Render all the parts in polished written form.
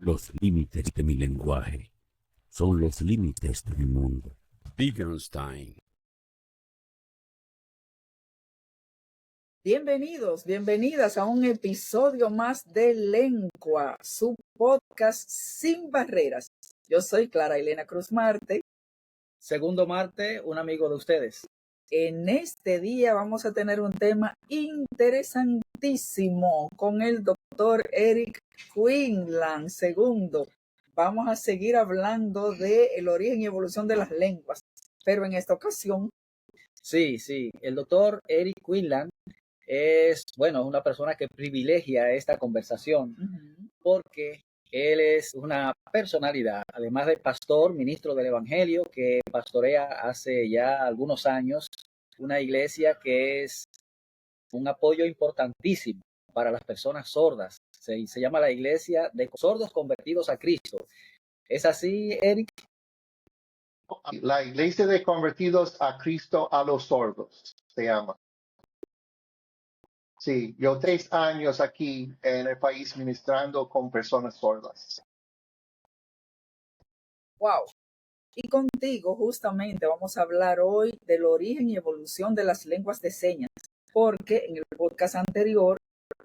Los límites de mi lenguaje son los límites de mi mundo. Wittgenstein. Bienvenidos, bienvenidas a un episodio más de Lengua, su podcast sin barreras. Yo soy Clara Elena Cruz Marte. Segundo Marte, un amigo de ustedes. En este día vamos a tener un tema interesantísimo con el doctor Eric Quinlan II. Vamos a seguir hablando del origen y evolución de las lenguas, pero en esta ocasión... Sí, el doctor Eric Quinlan es, una persona que privilegia esta conversación porque él es una personalidad, además de pastor, ministro del Evangelio, que pastorea hace ya algunos años una iglesia que es un apoyo importantísimo para las personas sordas. Se llama la Iglesia de Sordos Convertidos a Cristo. ¿Es así, Eric? La Iglesia de Convertidos a Cristo a los Sordos se llama. Sí, yo 3 años aquí en el país ministrando con personas sordas. Wow. Y contigo justamente vamos a hablar hoy del origen y evolución de las lenguas de señas, porque en el podcast anterior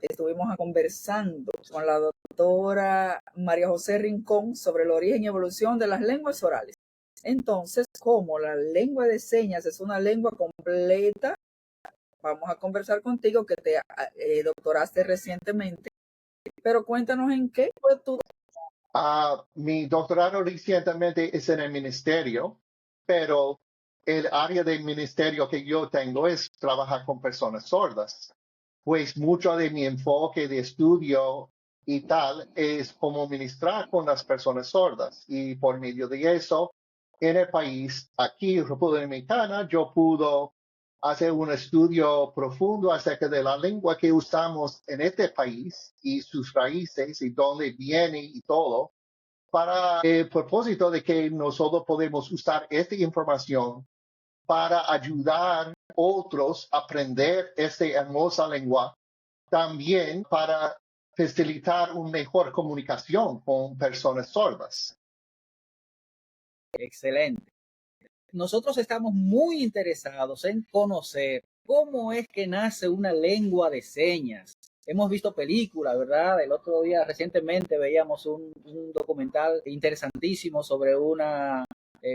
estuvimos conversando con la doctora María José Rincón sobre el origen y evolución de las lenguas orales. Entonces, como la lengua de señas es una lengua completa, vamos a conversar contigo que te doctoraste recientemente, pero cuéntanos en qué fue tu... Mi doctorado recientemente es en el ministerio, pero el área del ministerio que yo tengo es trabajar con personas sordas. Pues mucho de mi enfoque de estudio y tal es cómo ministrar con las personas sordas. Y por medio de eso, en el país, aquí en República Dominicana, yo pude hacer un estudio profundo acerca de la lengua que usamos en este país y sus raíces y dónde viene y todo, para el propósito de que nosotros podemos usar esta información para ayudar a otros a aprender esta hermosa lengua, también para facilitar una mejor comunicación con personas sordas. Excelente. Nosotros estamos muy interesados en conocer cómo es que nace una lengua de señas. Hemos visto películas, ¿verdad? El otro día recientemente veíamos un documental interesantísimo sobre una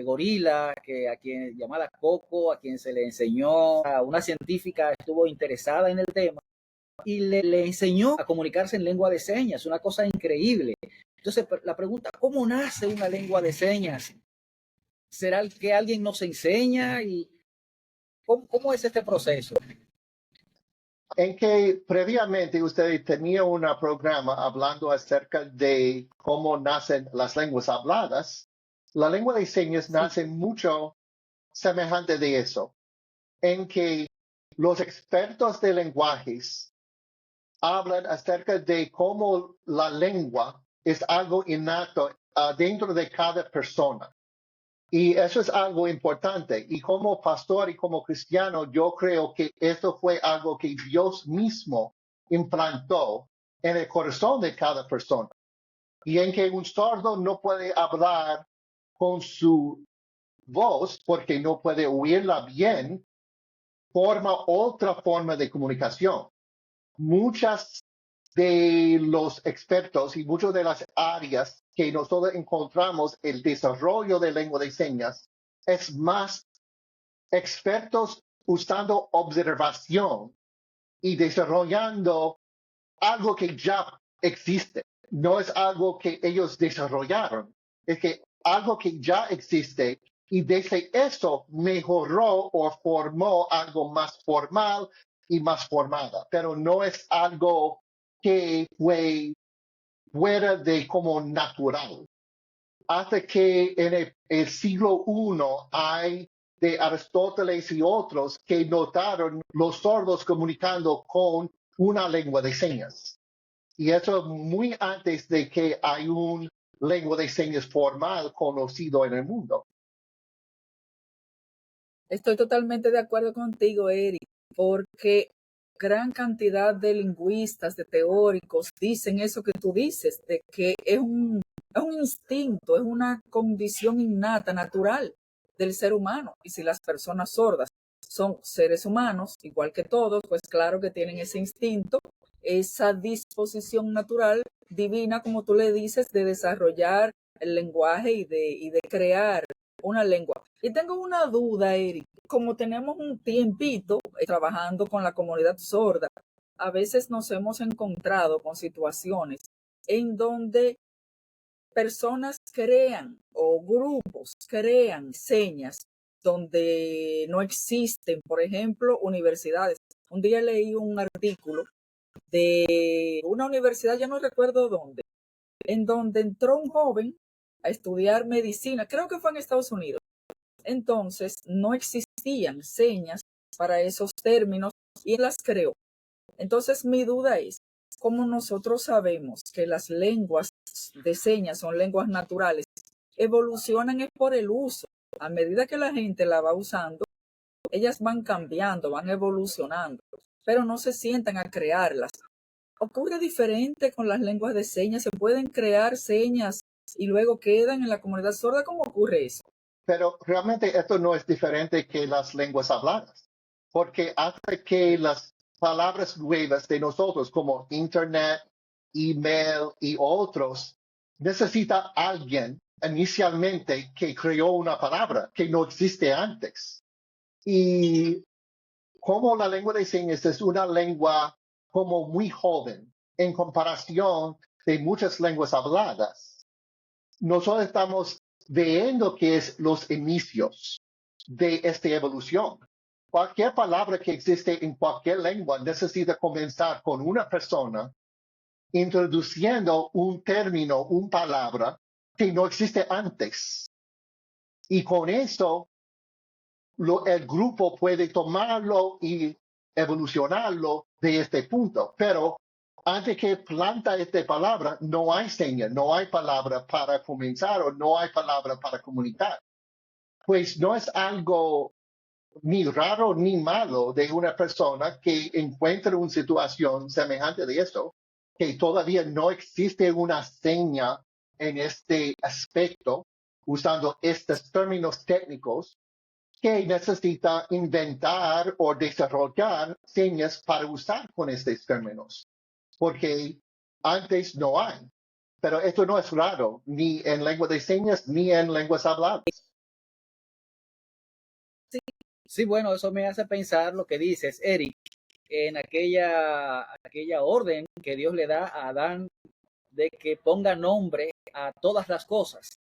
gorila a quien llamada Coco, a quien se le enseñó, a una científica estuvo interesada en el tema y le enseñó a comunicarse en lengua de señas, una cosa increíble. Entonces, la pregunta, ¿cómo nace una lengua de señas? ¿Será que alguien nos enseña? ¿Y cómo es este proceso? En que previamente usted tenía un programa hablando acerca de cómo nacen las lenguas habladas. La lengua de señas nace mucho semejante de eso, en que los expertos de lenguajes hablan acerca de cómo la lengua es algo innato dentro de cada persona. Y eso es algo importante. Y como pastor y como cristiano, yo creo que esto fue algo que Dios mismo implantó en el corazón de cada persona. Y en que un sordo no puede hablar con su voz porque no puede oírla bien, forma otra forma de comunicación. Muchas de los expertos y muchas de las áreas que nosotros encontramos el desarrollo de lengua de señas es más expertos usando observación y desarrollando algo que ya existe. No es algo que ellos desarrollaron, es que algo que ya existe y desde eso mejoró o formó algo más formal y más formada, pero no es algo que fue fuera de como natural. Hasta que en el siglo I hay de Aristóteles y otros que notaron los sordos comunicando con una lengua de señas. Y eso muy antes de que hay un lengua de señas formal conocido en el mundo. Estoy totalmente de acuerdo contigo, Eric, porque gran cantidad de lingüistas, de teóricos, dicen eso que tú dices, de que es un Es un instinto, es una condición innata, natural del ser humano. Y si las personas sordas son seres humanos, igual que todos, pues claro que tienen ese instinto, esa disposición natural divina, como tú le dices, de desarrollar el lenguaje y de crear una lengua. Y tengo una duda, Eric. Como tenemos un tiempito trabajando con la comunidad sorda, a veces nos hemos encontrado con situaciones en donde personas crean o grupos crean señas donde no existen, por ejemplo, universidades. Un día leí un artículo de una universidad, ya no recuerdo dónde, en donde entró un joven a estudiar medicina, creo que fue en Estados Unidos. Entonces, no existían señas para esos términos y él las creó. Entonces, mi duda es, ¿cómo nosotros sabemos que las lenguas de señas son lenguas naturales? Evolucionan es por el uso. A medida que la gente la va usando, ellas van cambiando, van evolucionando, pero no se sientan a crearlas. ¿Ocurre diferente con las lenguas de señas? ¿Se pueden crear señas y luego quedan en la comunidad sorda? ¿Cómo ocurre eso? Pero realmente esto no es diferente que las lenguas habladas, porque hace que las palabras nuevas de nosotros como Internet, email y otros, necesita alguien inicialmente que creó una palabra que no existe antes. Y como la lengua de señas es una lengua como muy joven en comparación de muchas lenguas habladas, nosotros estamos viendo que es los inicios de esta evolución. Cualquier palabra que existe en cualquier lengua necesita comenzar con una persona introduciendo un término, una palabra que no existe antes. Y con eso el grupo puede tomarlo y evolucionarlo de este punto. Pero antes que planta esta palabra, no hay seña, no hay palabra para comenzar o no hay palabra para comunicar. Pues no es algo ni raro ni malo de una persona que encuentra una situación semejante de esto, que todavía no existe una seña en este aspecto, usando estos términos técnicos, que necesita inventar o desarrollar señas para usar con estos términos, porque antes no hay. Pero esto no es raro, ni en lengua de señas, ni en lenguas habladas. Sí, bueno, eso me hace pensar lo que dices, Eric, en aquella orden que Dios le da a Adán de que ponga nombre a todas las cosas.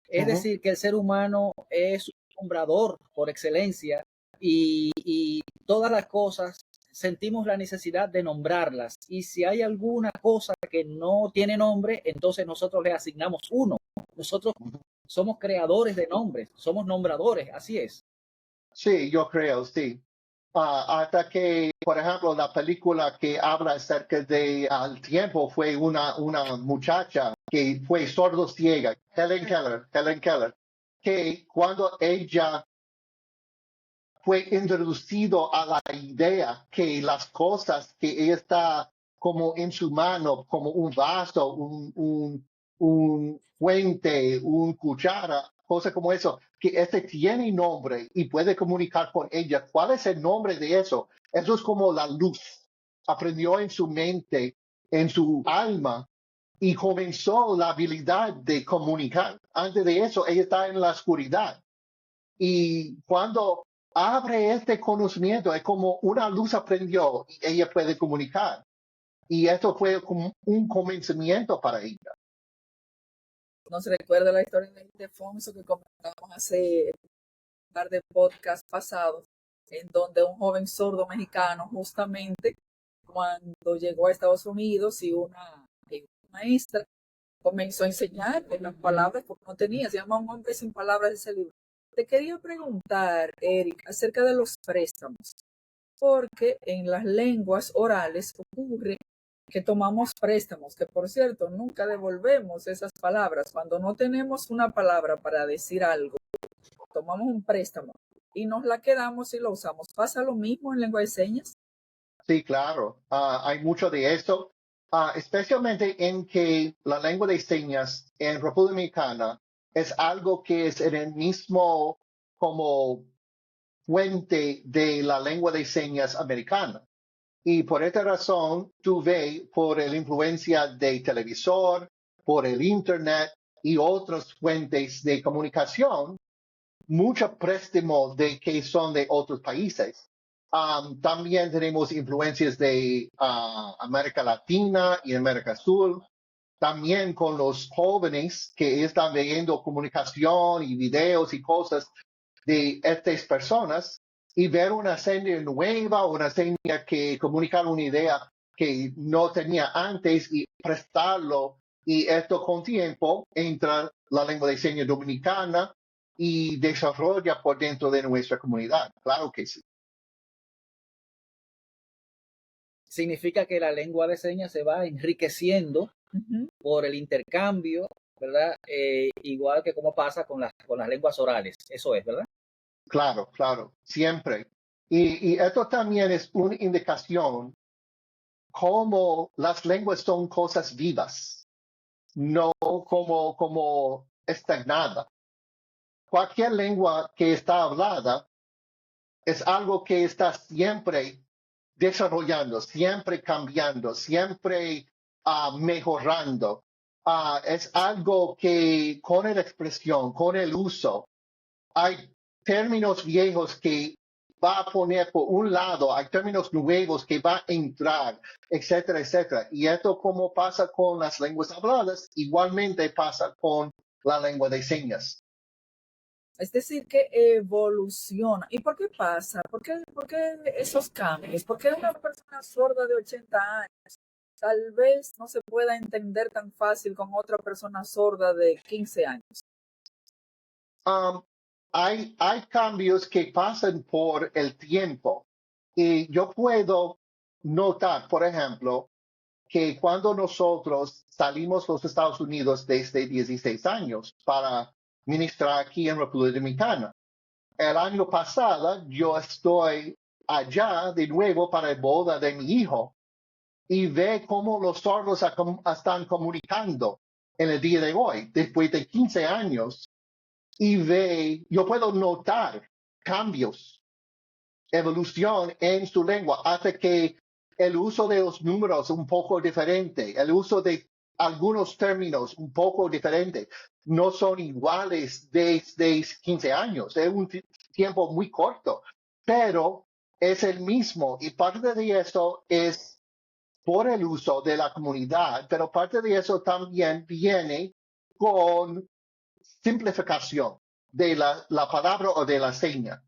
Es decir, que el ser humano es un nombrador por excelencia y todas las cosas sentimos la necesidad de nombrarlas. Y si hay alguna cosa que no tiene nombre, entonces nosotros le asignamos uno. Nosotros somos creadores de nombres, somos nombradores, así es. Sí, yo creo, sí. Hasta que, por ejemplo, la película que habla acerca de al tiempo fue una muchacha que fue sordo ciega, Helen Keller, que cuando ella fue introducido a la idea que las cosas que ella está como en su mano, como un vaso, un fuente, un cuchara, cosas como eso, que este tiene nombre y puede comunicar con ella. ¿Cuál es el nombre de eso? Eso es como la luz. Aprendió en su mente, en su alma, y comenzó la habilidad de comunicar. Antes de eso, ella está en la oscuridad. Y cuando abre este conocimiento, es como una luz aprendió y ella puede comunicar. Y esto fue como un comenzamiento para ella. Nos recuerda la historia de Ildefonso que comentamos hace un par de podcasts pasados, en donde un joven sordo mexicano, justamente cuando llegó a Estados Unidos y una maestra comenzó a enseñar las palabras porque no tenía, se llama Un hombre sin palabras ese libro. Te quería preguntar, Eric, acerca de los préstamos, porque en las lenguas orales ocurre que tomamos préstamos, que por cierto, nunca devolvemos esas palabras. Cuando no tenemos una palabra para decir algo, tomamos un préstamo y nos la quedamos y lo usamos. ¿Pasa lo mismo en lengua de señas? Sí, claro. Hay mucho de esto. especialmente en que la lengua de señas en República Dominicana es algo que es en el mismo como fuente de la lengua de señas americana. Y por esta razón, tú ves por la influencia de televisor, por el Internet y otras fuentes de comunicación, mucho préstamo de que son de otros países. También tenemos influencias de América Latina y América Sur. También con los jóvenes que están viendo comunicación y videos y cosas de estas personas y ver una seña nueva, una seña que comunica una idea que no tenía antes y prestarlo. Y esto con tiempo entra la lengua de señas dominicana y desarrolla por dentro de nuestra comunidad. Claro que sí. Significa que la lengua de señas se va enriqueciendo por el intercambio, ¿verdad? Igual que como pasa con las lenguas orales. Eso es, ¿verdad? Claro, claro, siempre. Y esto también es una indicación cómo las lenguas son cosas vivas, no como estagnada. Cualquier lengua que está hablada es algo que está siempre desarrollando, siempre cambiando, siempre mejorando. Es algo que con la expresión, con el uso, hay términos viejos que va a poner por un lado, hay términos nuevos que va a entrar, etcétera, etcétera. Y esto como pasa con las lenguas habladas, igualmente pasa con la lengua de señas. Es decir, que evoluciona. ¿Y por qué pasa? ¿Por qué esos cambios? ¿Por qué una persona sorda de 80 años tal vez no se pueda entender tan fácil con otra persona sorda de 15 años? Hay cambios que pasan por el tiempo. Y yo puedo notar, por ejemplo, que cuando nosotros salimos los Estados Unidos desde 16 años para ministrar aquí en República Dominicana, el año pasado yo estoy allá de nuevo para el boda de mi hijo y ve cómo los sordos están comunicando en el día de hoy, después de 15 años, y yo puedo notar cambios, evolución en su lengua, hace que el uso de los números un poco diferente, el uso de algunos términos un poco diferente, no son iguales desde 15 años, es un tiempo muy corto, pero es el mismo y parte de eso es por el uso de la comunidad, pero parte de eso también viene con simplificación de la palabra o de la seña.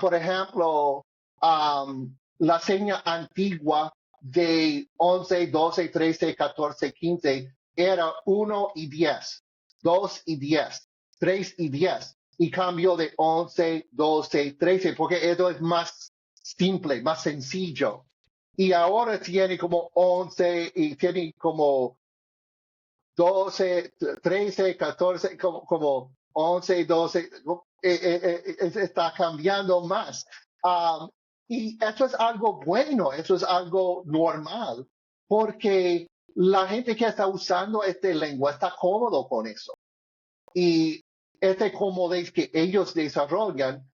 Por ejemplo, la seña antigua de 11, 12, 13, 14, 15 era 1 y 10, 2 y 10, 3 y 10, y cambió de 11, 12, 13, porque eso es más simple, más sencillo. Y ahora tiene como 11 y tiene como 12, 13, 14, como 11, 12, está cambiando más. Y eso es algo bueno, eso es algo normal, porque la gente que está usando esta lengua está cómodo con eso. Y este comodidad que ellos desarrollan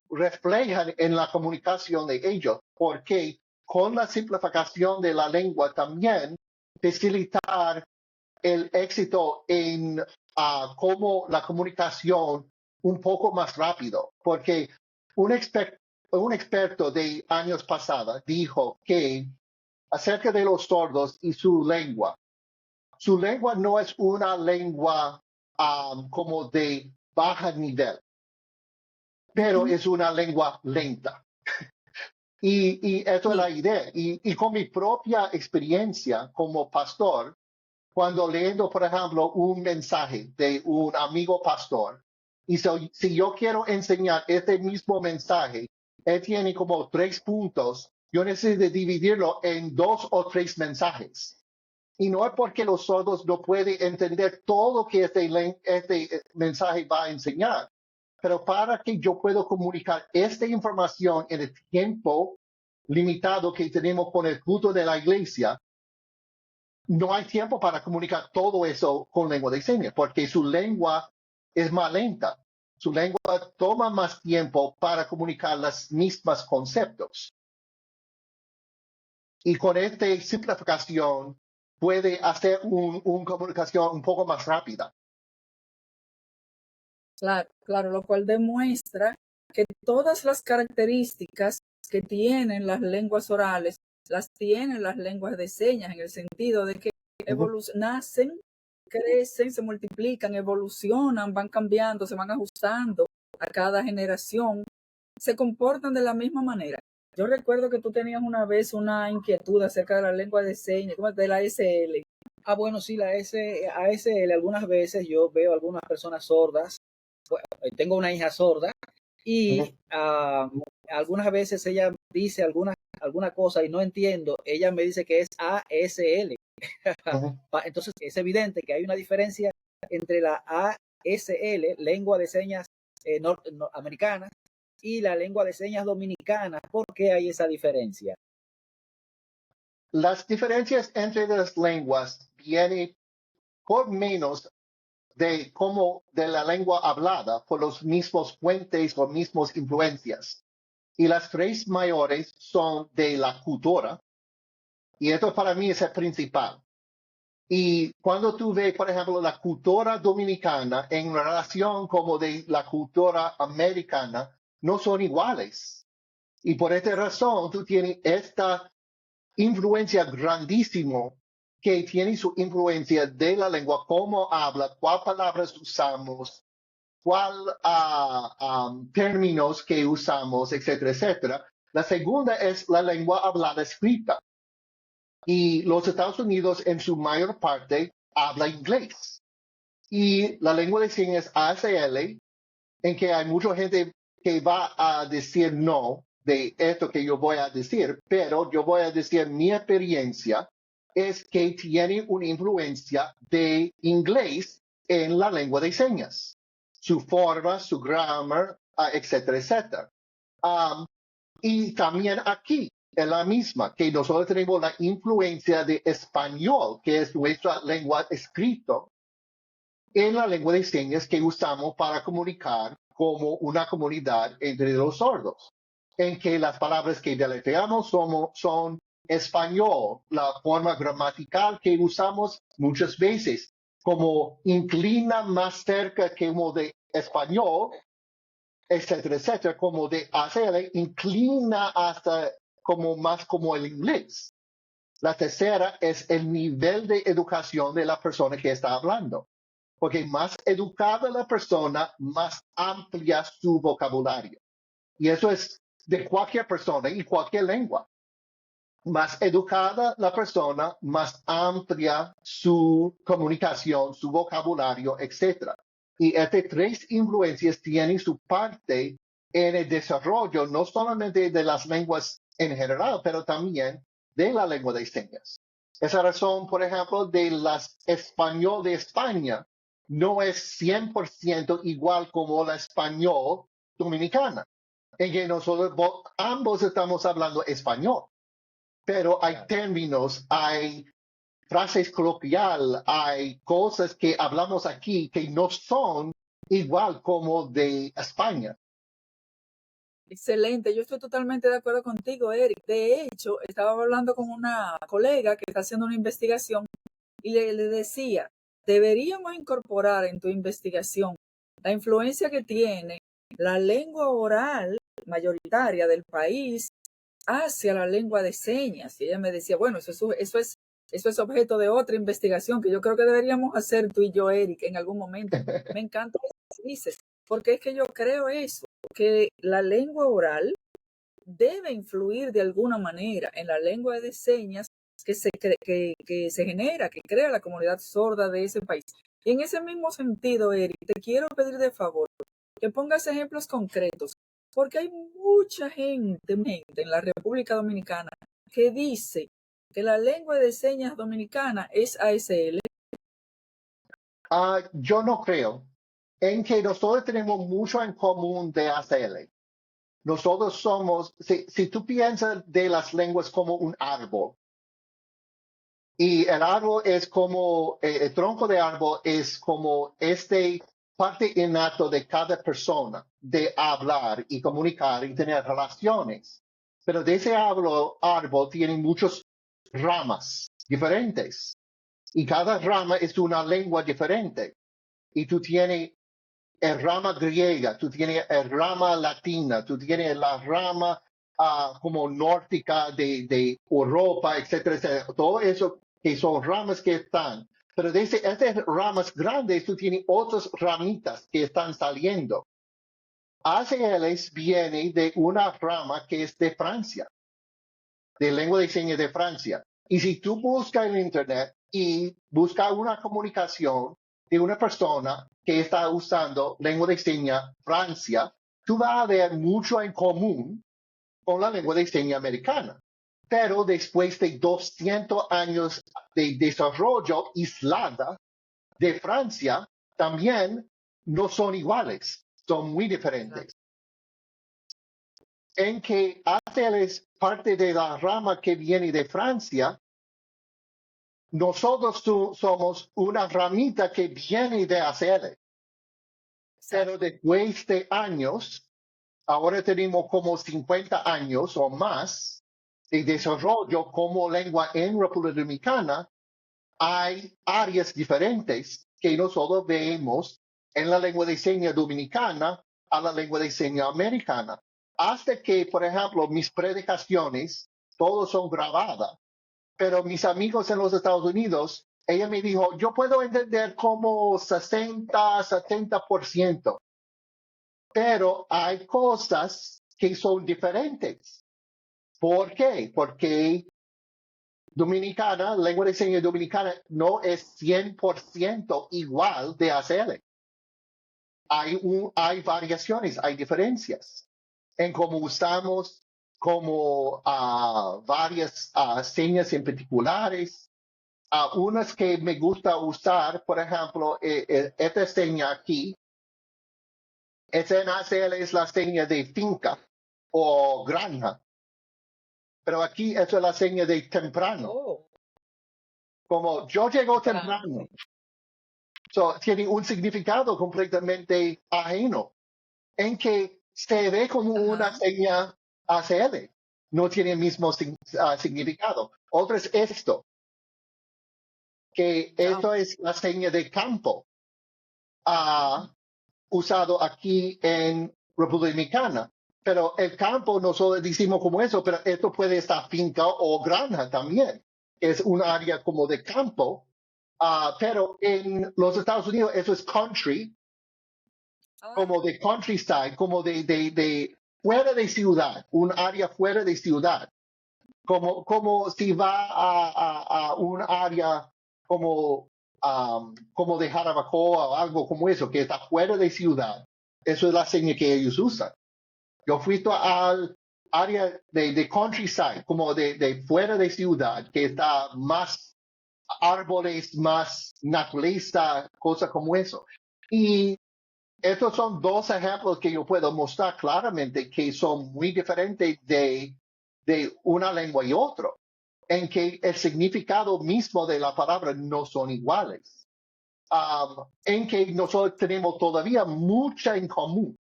reflejan en la comunicación de ellos, porque con la simplificación de la lengua también facilitar el éxito en cómo la comunicación un poco más rápido, porque un experto de años pasados dijo que acerca de los sordos y su lengua no es una lengua como de baja nivel, pero es una lengua lenta. Y eso es la idea. Y con mi propia experiencia como pastor, cuando leyendo, por ejemplo, un mensaje de un amigo pastor, y si yo quiero enseñar este mismo mensaje, él tiene como 3 puntos, yo necesito dividirlo en 2 o 3 mensajes. Y no es porque los sordos no pueden entender todo lo que este mensaje va a enseñar, pero para que yo pueda comunicar esta información en el tiempo limitado que tenemos con el culto de la iglesia, no hay tiempo para comunicar todo eso con lengua de señas, porque su lengua es más lenta. Su lengua toma más tiempo para comunicar los mismos conceptos. Y con esta simplificación puede hacer una comunicación un poco más rápida. Claro, claro, lo cual demuestra que todas las características que tienen las lenguas orales las tienen las lenguas de señas, en el sentido de que nacen, crecen, se multiplican, evolucionan, van cambiando, se van ajustando a cada generación, se comportan de la misma manera. Yo recuerdo que tú tenías una vez una inquietud acerca de la lengua de señas, de la SL. Bueno, sí, la ASL, algunas veces yo veo algunas personas sordas. Tengo una hija sorda y algunas veces ella dice alguna cosa y no entiendo. Ella me dice que es ASL. Entonces es evidente que hay una diferencia entre la ASL, lengua de señas americana, y la lengua de señas dominicana. ¿Por qué hay esa diferencia? Las diferencias entre las lenguas vienen por menos de la lengua hablada, por los mismos fuentes o mismas influencias. Y las tres mayores son de la cultura, y esto para mí es el principal. Y cuando tú ves, por ejemplo, la cultura dominicana en relación como de la cultura americana, no son iguales. Y por esta razón, tú tienes esta influencia grandísima que tiene su influencia de la lengua, cómo habla, cuáles palabras usamos, cuáles términos que usamos, etcétera, etcétera. La segunda es la lengua hablada escrita. Y los Estados Unidos en su mayor parte habla inglés. Y la lengua de señas ASL, en que hay mucha gente que va a decir no de esto que yo voy a decir, pero yo voy a decir mi experiencia es que tiene una influencia de inglés en la lengua de señas, su forma, su grammar, etcétera, etcétera. Y también aquí es la misma, que nosotros tenemos la influencia de español, que es nuestra lengua escrita, en la lengua de señas que usamos para comunicar como una comunidad entre los sordos, en que las palabras que deletreamos son español, la forma gramatical que usamos muchas veces, como inclina más cerca que como de español, etcétera, etcétera, como de ACL, inclina hasta como más como el inglés. La tercera es el nivel de educación de la persona que está hablando. Porque más educada la persona, más amplia su vocabulario. Y eso es de cualquier persona y cualquier lengua. Más educada la persona, más amplia su comunicación, su vocabulario, etc. Y estas tres influencias tienen su parte en el desarrollo, no solamente de las lenguas en general, pero también de la lengua de señas. Esa razón, por ejemplo, de las español de España no es 100% igual como la español dominicana, en que nosotros ambos estamos hablando español, pero hay términos, hay frases coloquiales, hay cosas que hablamos aquí que no son igual como de España. Excelente, yo estoy totalmente de acuerdo contigo, Eric. De hecho, estaba hablando con una colega que está haciendo una investigación y le decía, deberíamos incorporar en tu investigación la influencia que tiene la lengua oral mayoritaria del país hacia la lengua de señas. Y ella me decía, bueno, eso es objeto de otra investigación que yo creo que deberíamos hacer tú y yo, Eric, en algún momento. Me encanta lo que dices, porque es que yo creo eso, que la lengua oral debe influir de alguna manera en la lengua de señas que se genera, que crea la comunidad sorda de ese país. Y en ese mismo sentido, Eric, te quiero pedir de favor que pongas ejemplos concretos, porque hay mucha gente en la República Dominicana que dice que la lengua de señas dominicana es ASL. Yo no creo en que nosotros tenemos mucho en común de ACL. Nosotros somos, si tú piensas de las lenguas como un árbol, Y el árbol es como, el tronco de árbol es como parte innato de cada persona de hablar y comunicar y tener relaciones. Pero de ese árbol tiene muchas ramas diferentes. Y cada rama es una lengua diferente. Y tú tienes el rama griega, tú tienes el rama latina, tú tienes la rama como nórdica de Europa, etcétera, etcétera. Todo eso que son ramas que están. Pero de esas ramas grandes, tú tienes otras ramitas que están saliendo. ACLs viene de una rama que es de Francia, de lengua de señas de Francia. Y si tú buscas en Internet y buscas una comunicación de una persona que está usando lengua de señas Francia, tú vas a ver mucho en común con la lengua de señas americana. Pero después de 200 años de desarrollo aislada de Francia, también no son iguales, son muy diferentes. En que ACL es parte de la rama que viene de Francia, nosotros somos una ramita que viene de ACL. Pero después de años, ahora tenemos como 50 años o más de desarrollo como lengua en República Dominicana, hay áreas diferentes que nosotros vemos en la lengua de señas dominicana a la lengua de señas americana. Hasta que, por ejemplo, mis predicaciones, todos son grabadas, pero mis amigos en los Estados Unidos, ella me dijo, yo puedo entender como 60-70%, pero hay cosas que son diferentes. ¿Por qué? Porque dominicana, lengua de señas dominicana, no es 100% igual de ACL. Hay variaciones, hay diferencias en cómo usamos como varias señas en particulares. Unas que me gusta usar, por ejemplo, esta seña aquí, esta en ACL es la seña de finca o granja, pero aquí esa es la seña de temprano. Oh, Como yo llego temprano. So, tiene un significado completamente ajeno, en que se ve como una seña ACL. No tiene el mismo significado. Otro es esto, que esto es la seña de campo usado aquí en República Dominicana. Pero el campo nosotros decimos como eso, pero esto puede estar finca o granja también. Es un área como de campo, pero en los Estados Unidos eso es country, como de countryside, como de fuera de ciudad, un área fuera de ciudad. Como si va a un área como, como de Jarabacoa o algo como eso, que está fuera de ciudad. Eso es la seña que ellos usan. Yo fui al área de countryside, como de fuera de ciudad, que está más árboles, más naturaleza, cosas como eso. Y estos son dos ejemplos que yo puedo mostrar claramente que son muy diferentes de una lengua y otro, en que el significado mismo de la palabra no son iguales, en que nosotros tenemos todavía mucha en común.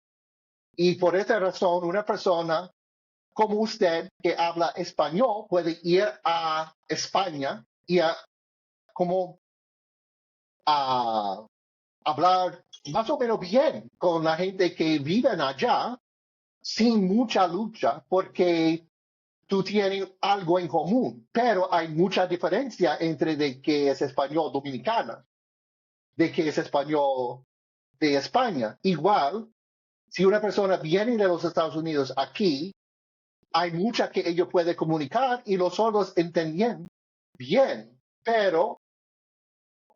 Y por esa razón, una persona como usted que habla español puede ir a España y como a hablar más o menos bien con la gente que viven allá sin mucha lucha porque tú tienes algo en común, pero hay mucha diferencia entre de que es español dominicana, de que es español de España. Igual, si una persona viene de los Estados Unidos aquí, hay mucha que ellos pueden comunicar y los sordos entienden bien, pero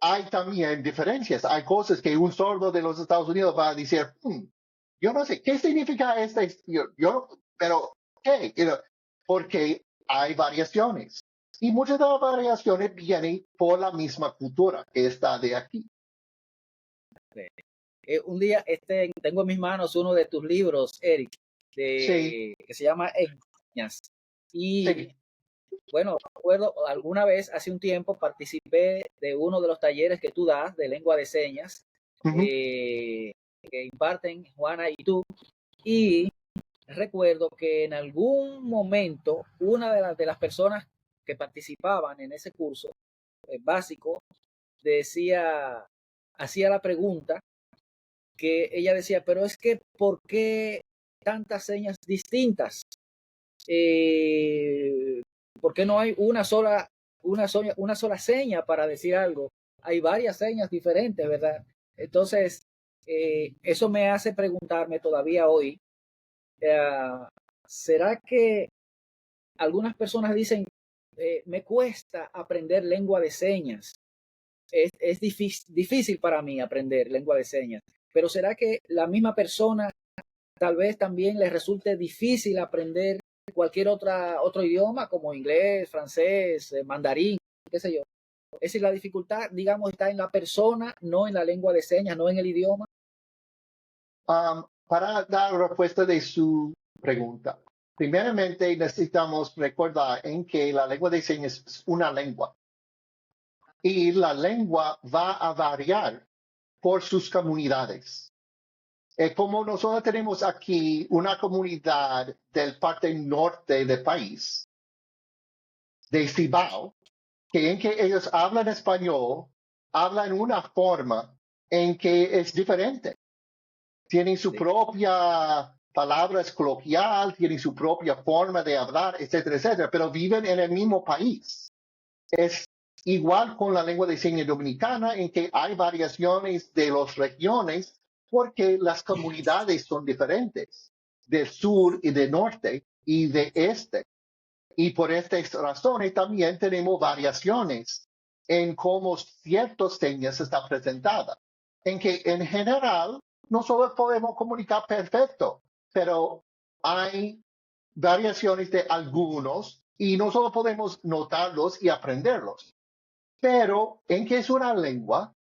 hay también diferencias. Hay cosas que un sordo de los Estados Unidos va a decir, yo no sé, ¿qué significa pero, ¿qué? Porque hay variaciones. Y muchas de las variaciones vienen por la misma cultura que está de aquí. Un día tengo en mis manos uno de tus libros, Eric, Sí. que se llama Enseñas. Y Sí. bueno, recuerdo alguna vez, hace un tiempo, participé de uno de los talleres que tú das de lengua de señas, Ujú. que imparten Juana y tú, y recuerdo que en algún momento una de las personas que participaban en ese curso básico hacía la pregunta que ella decía, pero es que ¿por qué tantas señas distintas? Eh, ¿Por qué no hay una sola seña para decir algo? Hay varias señas diferentes, ¿verdad? Entonces, eso me hace preguntarme todavía hoy, eh, ¿será que algunas personas dicen, me cuesta aprender lengua de señas? Es difícil para mí aprender lengua de señas, pero ¿será que la misma persona tal vez también les resulte difícil aprender cualquier otro idioma como inglés, francés, mandarín, qué sé yo? Es decir, la dificultad, digamos, está en la persona, no en la lengua de señas, no en el idioma. Para dar respuesta de su pregunta, primeramente necesitamos recordar en que la lengua de señas es una lengua y la lengua va a variar por sus comunidades. Como nosotros tenemos aquí una comunidad del parte norte del país, de Cibao, que en que ellos hablan español, hablan una forma en que es diferente. Tienen su Sí. propia palabras coloquial, tienen su propia forma de hablar, etcétera, etcétera, pero viven en el mismo país. Es igual con la lengua de señas dominicana, en que hay variaciones de las regiones porque las comunidades son diferentes, del sur y del norte y de este. Y por estas razones también tenemos variaciones en cómo ciertas señas están presentadas. En que en general nosotros podemos comunicar perfecto, pero hay variaciones de algunos y nosotros podemos notarlos y aprenderlos. Pero en que es una lengua,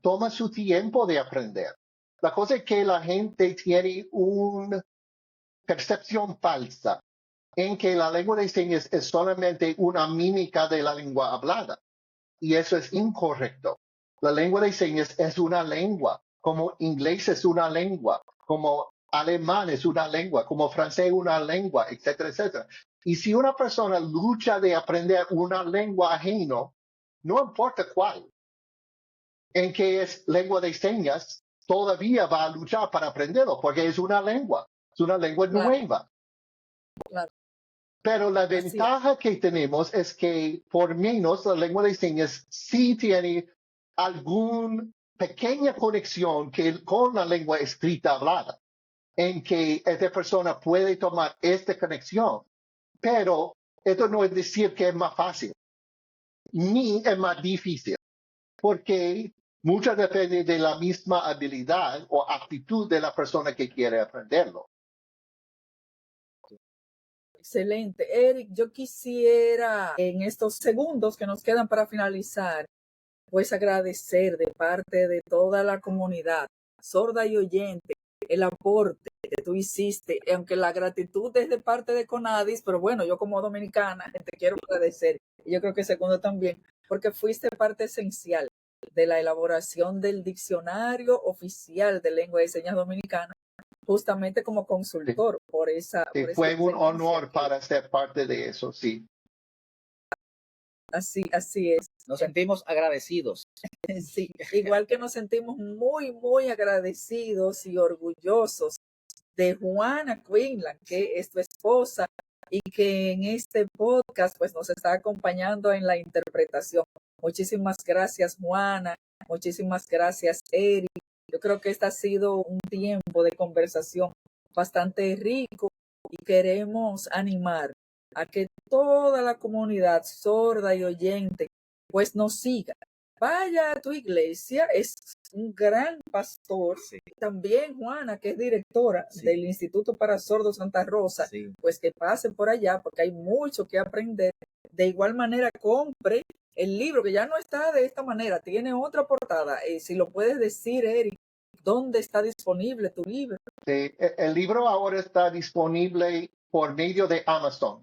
toma su tiempo de aprender. La cosa es que la gente tiene una percepción falsa en que la lengua de señas es solamente una mímica de la lengua hablada. Y eso es incorrecto. La lengua de señas es una lengua, como inglés es una lengua, como alemán es una lengua, como francés es una lengua, etcétera, etcétera. Y si una persona lucha de aprender una lengua ajeno, no importa cuál, en que es lengua de señas, todavía va a luchar para aprenderlo, porque es una lengua Claro, nueva. claro, Pero la así es. ventaja que tenemos es que por menos la lengua de señas sí tiene alguna pequeña conexión con la lengua escrita hablada, en que esta persona puede tomar esta conexión. Pero esto no es decir que es más fácil, ni es más difícil, porque mucho depende de la misma habilidad o actitud de la persona que quiere aprenderlo. Excelente. Eric, yo quisiera en estos segundos que nos quedan para finalizar, pues agradecer de parte de toda la comunidad sorda y oyente el aporte que tú hiciste, aunque la gratitud es de parte de Conadis, pero bueno, yo como dominicana te quiero agradecer, y yo creo que segundo también, porque fuiste parte esencial de la elaboración del diccionario oficial de lengua de señas dominicana, justamente como consultor por esa Fue un excelencia honor que para ser parte de eso, sí. así es. Nos sentimos agradecidos. Sí, igual que nos sentimos muy, muy agradecidos y orgullosos de Juana Quinlan, que es tu esposa y que en este podcast pues nos está acompañando en la interpretación. Muchísimas gracias, Juana. Muchísimas gracias, Eric. Yo creo que este ha sido un tiempo de conversación bastante rico y queremos animar a que toda la comunidad sorda y oyente pues nos siga. Vaya a tu iglesia, es un gran pastor. Sí. También Juana, que es directora del Instituto para Sordos Santa Rosa, pues que pase por allá porque hay mucho que aprender. De igual manera, compre el libro, que ya no está de esta manera, tiene otra portada. Si lo puedes decir, Eric, ¿dónde está disponible tu libro? El libro ahora está disponible por medio de Amazon.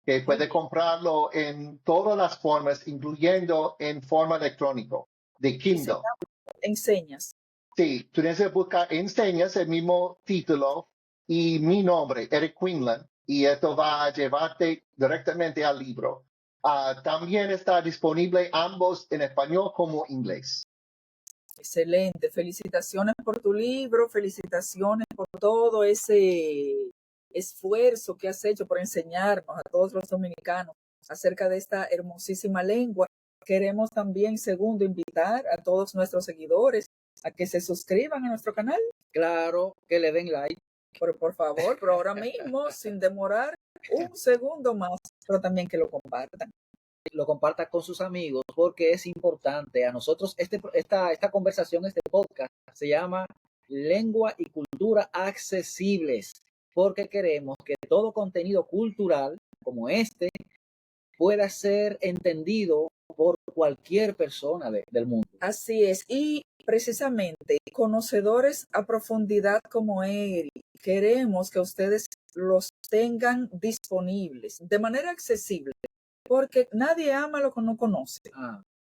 que puede comprarlo en todas las formas, incluyendo en forma electrónica, de Kindle. Enseñas. Sí, tú tienes que buscar enseñas el mismo título y mi nombre, Eric Quinlan, y esto va a llevarte directamente al libro. También está disponible ambos en español como inglés. Excelente. Felicitaciones por tu libro, felicitaciones por todo ese esfuerzo que has hecho por enseñarnos a todos los dominicanos acerca de esta hermosísima lengua. Queremos también, segundo, invitar a todos nuestros seguidores a que se suscriban a nuestro canal. Claro, que le den like. Pero por favor, pero ahora mismo, sin demorar un segundo más, pero también que lo compartan. Lo comparta con sus amigos porque es importante. A nosotros esta conversación, este podcast se llama Lengua y Cultura Accesibles, porque queremos que todo contenido cultural como este pueda ser entendido por cualquier persona del mundo. Así es, y precisamente conocedores a profundidad como Eric, queremos que ustedes los tengan disponibles de manera accesible, porque nadie ama lo que no conoce.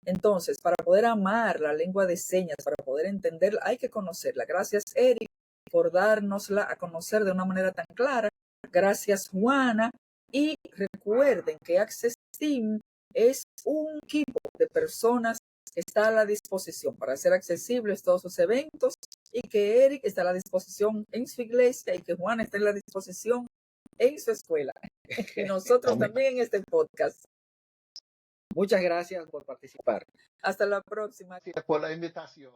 Entonces, para poder amar la lengua de señas, para poder entenderla, hay que conocerla. Gracias, Eric, por dárnosla a conocer de una manera tan clara. Gracias, Juana. Y recuerden que Access Team es un equipo de personas que está a la disposición para hacer accesibles todos sus eventos, y que Eric está a la disposición en su iglesia y que Juana está a la disposición en su escuela. Y nosotros también en este podcast. Muchas gracias por participar. Hasta la próxima. Gracias por la invitación.